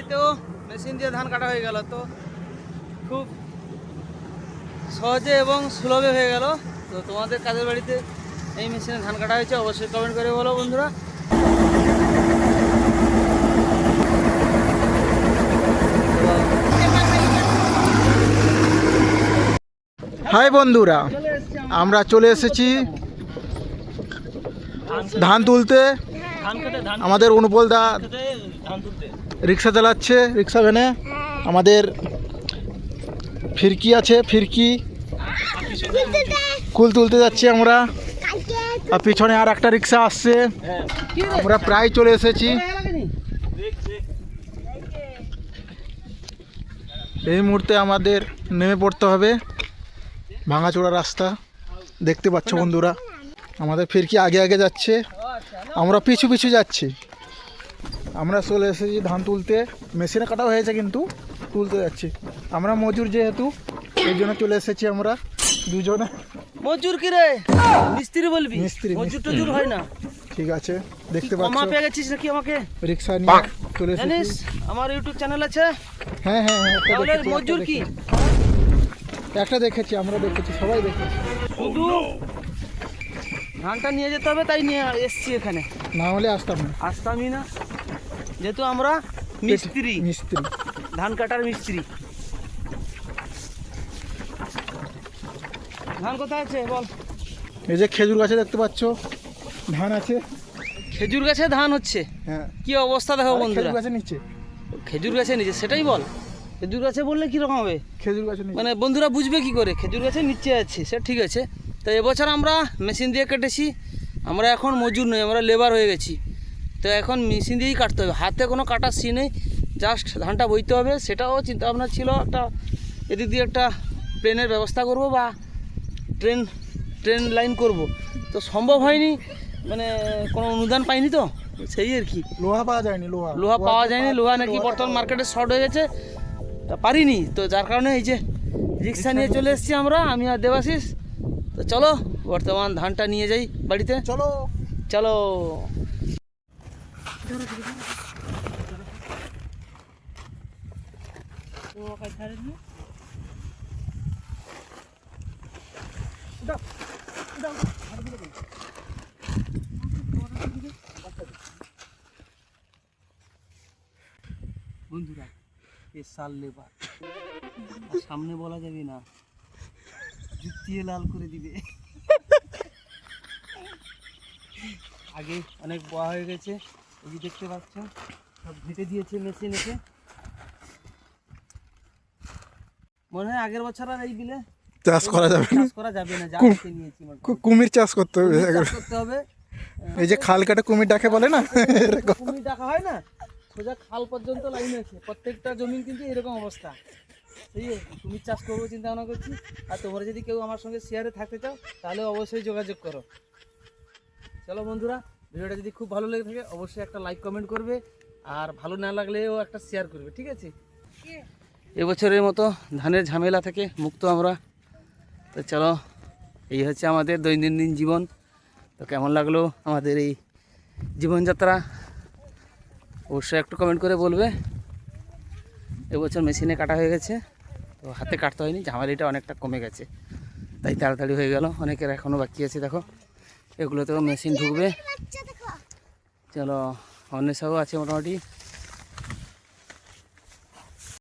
বাড়িতেও মেশিন দিয়ে ধান কাটা হয়ে গেল, তো খুব সহজে এবং সুলভে হয়ে গেল। তো তোমাদের কাদের বাড়িতে এই মেশিনে ধান কাটা হয়েছে অবশ্যই কমেন্ট করে বলো বন্ধুরা। হাই বন্ধুরা, আমরা চলে এসেছি ধান তুলতে। আমাদের অনুপল দা রিক্সা চালাচ্ছে, রিক্সা ভ্যানে। আমাদের ফিরকি আছে, ফিরকি কুল তুলতে যাচ্ছি আমরা। আর পিছনে আর একটা রিক্সা আসছে। আমরা প্রায় চলে এসেছি। এই মুহূর্তে আমাদের নেমে পড়তে হবে। ভাঙাচোরা রাস্তা দেখতে পাচ্ছ বন্ধুরা। আমাদের ফিরকি আগে আগে যাচ্ছে, আমরা পিছু পিছু যাচ্ছি। আমরা চলে এসেছি ধান তুলতে। মেশিনে কাটা হয়েছে কিন্তু তুলতে যাচ্ছি। আমরা মজুর যেহেতু এই জন্য চলে এসেছি আমরা দুজনে। মজুর কি রে? মিস্ত্রি বলবি? মিস্ত্রি, মজুর টজুর হয় না। ঠিক আছে, দেখতে পাচ্ছ কমা পেয়ে গেছিস নাকি আমাকে? রিক্সা নিয়ে চলে জানিস এসেছি। আমার ইউটিউব চ্যানেল আছে। হ্যাঁ হ্যাঁ হ্যাঁ, একটা তাহলে দেখেছি, মজুর কি? একটা দেখেছি, আমরা দেখেছি, সবাই দেখেছি। শুধু ধানটা নিয়ে যেতে হবে তাই নিয়ে এসছি এখানে, না হলে আসতাম না। আসতামই না, যেহেতু আমরা মিস্ত্রি, মিস্ত্রি ধান কাটার মিস্ত্রি। ধান কোথায় আছে বল? এই যে খেজুর গাছে দেখতে পাচ্ছ ধান আছে। খেজুর গাছে ধান হচ্ছে? হ্যাঁ, কি অবস্থা দেখো বন্ধুরা। খেজুর গাছের নিচে, খেজুর গাছে নিচে, সেটাই বল। খেজুর গাছে বললে কীরকম হবে? খেজুর গাছের নিচে মানে বন্ধুরা বুঝবে কি করে খেজুর গাছের নিচে আছে? সে ঠিক আছে। তো এবছর আমরা মেশিন দিয়ে কেটেছি। আমরা এখন মজুর নই, আমরা লেবার হয়ে গেছি। তো এখন মেশিন দিয়েই কাটতে হবে, হাতে কোনো কাটার সি নেই। জাস্ট ধানটা বইতে হবে। সেটাও চিন্তা ভাবনা ছিল, একটা এদিক দিয়ে একটা প্লেনের ব্যবস্থা করব বা ট্রেন লাইন করব। তো সম্ভব হয়নি, মানে কোনো অনুদান পাইনি, তো সেই আর কি। লোহা পাওয়া যায়নি, লোহা পাওয়া যায়নি। লোহা নাকি বর্তমান মার্কেটে শর্ট হয়ে গেছে, তা পারিনি। তো যার কারণে এই যে রিক্সা নিয়ে চলে এসেছি আমরা, আমি আর দেবাশিস। তো চলো বর্তমান ধানটা নিয়ে যাই বাড়িতে। চলো চলো। বন্ধুরা এ সাল লেবার, সামনে বলা যাবে না, জুতিয়ে লাল করে দিবে। আগে অনেক বড় হয়ে গেছে, এই যে দেখতে পাচ্ছ সব ঘেটে দিয়েছে মেশিন এসে। মনে হয় আগের বছর আর এই বিলে চাষ করা যাবে না, চাষ করা যাবে না, যা দেখে নিয়েছি। কুমির চাষ করতে হবে। চাষ করতে হবে। এই যে খাল কাটা কুমির ডাকে বলে না, কুমির ডাকা হয় না, সোজা খাল পর্যন্ত লাইন আছে। প্রত্যেকটা জমিন কিন্তু এরকম অবস্থা। সেই কুমির চাষ করবো চিন্তা ভাবনা করছি। আর তোমরা যদি কেউ আমার সঙ্গে শেয়ারে থাকতে চাও তাহলে অবশ্যই যোগাযোগ করো। চলো বন্ধুরা, ভিডিওটা যদি খুব ভালো লেগে থাকে অবশ্যই একটা লাইক কমেন্ট করবে, আর ভালো না লাগলেও একটা শেয়ার করবে, ঠিক আছে? এবছরের মতো ধানের ঝামেলা থেকে মুক্ত আমরা। তো চলো, এই হচ্ছে আমাদের দৈনন্দিন জীবন। তো কেমন লাগলো আমাদের এই জীবনযাত্রা অবশ্যই একটু কমেন্ট করে বলবে। এবছর মেশিনে কাটা হয়ে গেছে, তো হাতে কাটতে হয়নি, ঝামেলাটা অনেকটা কমে গেছে, তাই তাড়াতাড়ি হয়ে গেল। অনেকের এখনও বাকি আছে, দেখো এগুলোতেও মেশিন ঢুকবে। চলো, অন্বেষাও আছে মোটামুটি।